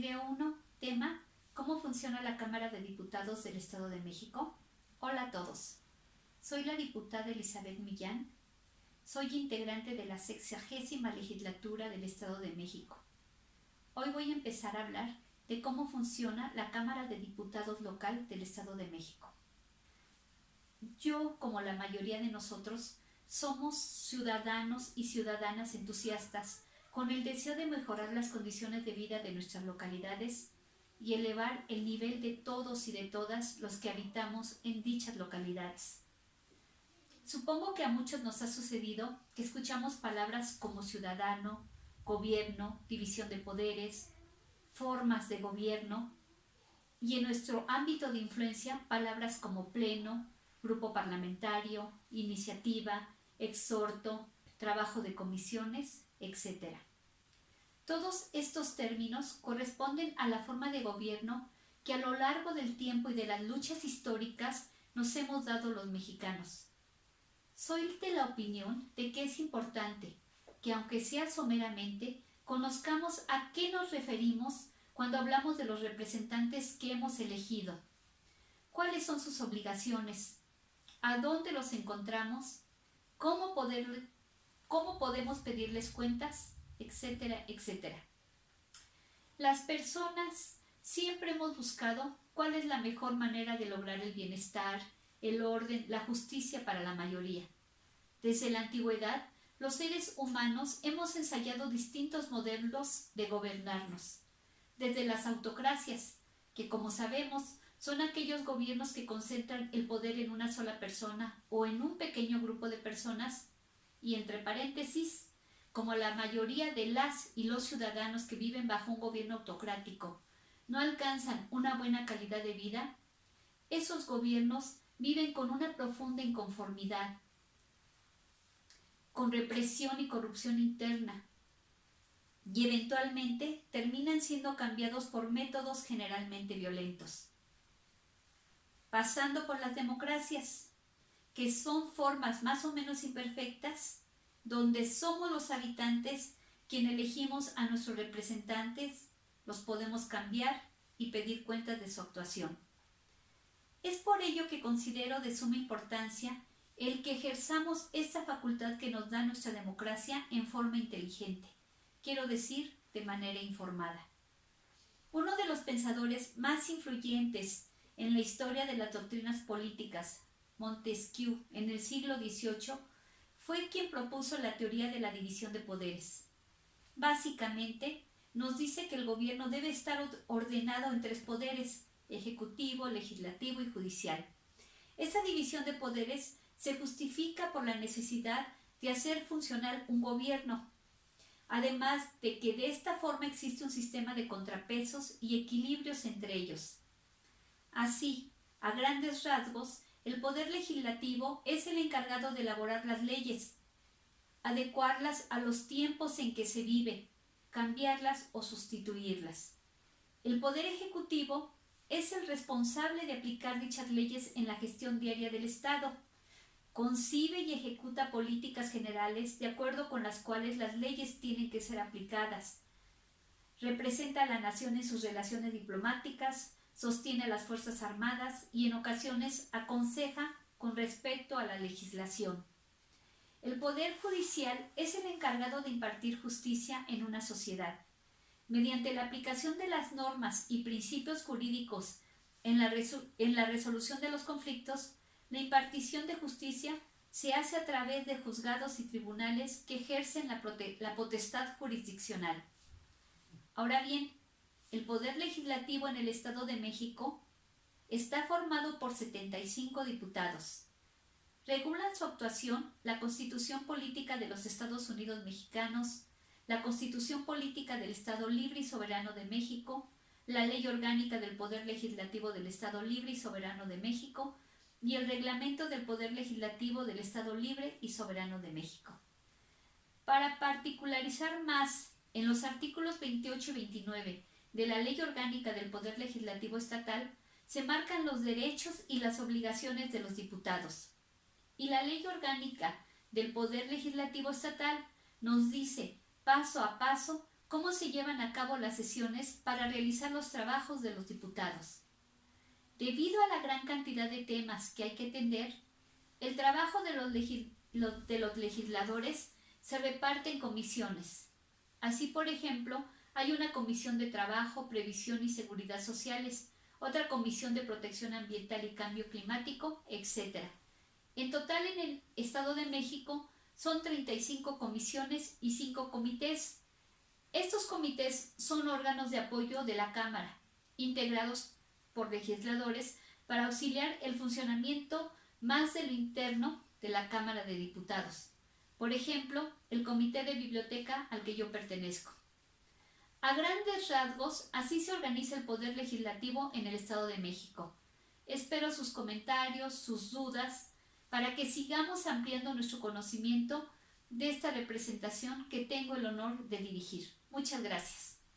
Video 1, tema: ¿Cómo funciona la Cámara de Diputados del Estado de México? Hola a todos, soy la diputada Elizabeth Millán, soy integrante de la 60ª legislatura del Estado de México. Hoy voy a empezar a hablar de cómo funciona la Cámara de Diputados local del Estado de México. Yo, como la mayoría de nosotros, somos ciudadanos y ciudadanas entusiastas con el deseo de mejorar las condiciones de vida de nuestras localidades y elevar el nivel de todos y de todas los que habitamos en dichas localidades. Supongo que a muchos nos ha sucedido que escuchamos palabras como ciudadano, gobierno, división de poderes, formas de gobierno y en nuestro ámbito de influencia palabras como pleno, grupo parlamentario, iniciativa, exhorto, trabajo de comisiones, etc. Todos estos términos corresponden a la forma de gobierno que a lo largo del tiempo y de las luchas históricas nos hemos dado los mexicanos. Soy de la opinión de que es importante que, aunque sea someramente, conozcamos a qué nos referimos cuando hablamos de los representantes que hemos elegido, cuáles son sus obligaciones, a dónde los encontramos, cómo podemos pedirles cuentas, etcétera, etcétera. Las personas siempre hemos buscado cuál es la mejor manera de lograr el bienestar, el orden, la justicia para la mayoría. Desde la antigüedad, los seres humanos hemos ensayado distintos modelos de gobernarnos, desde las autocracias, que como sabemos son aquellos gobiernos que concentran el poder en una sola persona o en un pequeño grupo de personas, y entre paréntesis, como la mayoría de las y los ciudadanos que viven bajo un gobierno autocrático no alcanzan una buena calidad de vida, esos gobiernos viven con una profunda inconformidad, con represión y corrupción interna, y eventualmente terminan siendo cambiados por métodos generalmente violentos. Pasando por las democracias, que son formas más o menos imperfectas, donde somos los habitantes quienes elegimos a nuestros representantes, los podemos cambiar y pedir cuentas de su actuación. Es por ello que considero de suma importancia el que ejerzamos esta facultad que nos da nuestra democracia en forma inteligente, quiero decir, de manera informada. Uno de los pensadores más influyentes en la historia de las doctrinas políticas, Montesquieu, en el siglo XVIII, fue quien propuso la teoría de la división de poderes. Básicamente, nos dice que el gobierno debe estar ordenado en 3 poderes: ejecutivo, legislativo y judicial. Esta división de poderes se justifica por la necesidad de hacer funcionar un gobierno, además de que de esta forma existe un sistema de contrapesos y equilibrios entre ellos. Así, a grandes rasgos, el poder legislativo es el encargado de elaborar las leyes, adecuarlas a los tiempos en que se vive, cambiarlas o sustituirlas. El poder ejecutivo es el responsable de aplicar dichas leyes en la gestión diaria del Estado. Concibe y ejecuta políticas generales de acuerdo con las cuales las leyes tienen que ser aplicadas. Representa a la nación en sus relaciones diplomáticas, sostiene a las Fuerzas Armadas y en ocasiones aconseja con respecto a la legislación. El Poder Judicial es el encargado de impartir justicia en una sociedad. Mediante la aplicación de las normas y principios jurídicos en la resolución de los conflictos, la impartición de justicia se hace a través de juzgados y tribunales que ejercen la potestad jurisdiccional. Ahora bien, el Poder Legislativo en el Estado de México está formado por 75 diputados. Regulan su actuación la Constitución Política de los Estados Unidos Mexicanos, la Constitución Política del Estado Libre y Soberano de México, la Ley Orgánica del Poder Legislativo del Estado Libre y Soberano de México y el Reglamento del Poder Legislativo del Estado Libre y Soberano de México. Para particularizar más, en los artículos 28 y 29 de la Ley Orgánica del Poder Legislativo Estatal se marcan los derechos y las obligaciones de los diputados. Y la Ley Orgánica del Poder Legislativo Estatal nos dice paso a paso cómo se llevan a cabo las sesiones para realizar los trabajos de los diputados. Debido a la gran cantidad de temas que hay que atender, el trabajo de los legisladores se reparte en comisiones. Así, por ejemplo, hay una comisión de trabajo, previsión y seguridad sociales, otra comisión de protección ambiental y cambio climático, etc. En total, en el Estado de México son 35 comisiones y 5 comités. Estos comités son órganos de apoyo de la Cámara, integrados por legisladores para auxiliar el funcionamiento más de lo interno de la Cámara de Diputados. Por ejemplo, el Comité de Biblioteca al que yo pertenezco. A grandes rasgos, así se organiza el Poder Legislativo en el Estado de México. Espero sus comentarios, sus dudas, para que sigamos ampliando nuestro conocimiento de esta representación que tengo el honor de dirigir. Muchas gracias.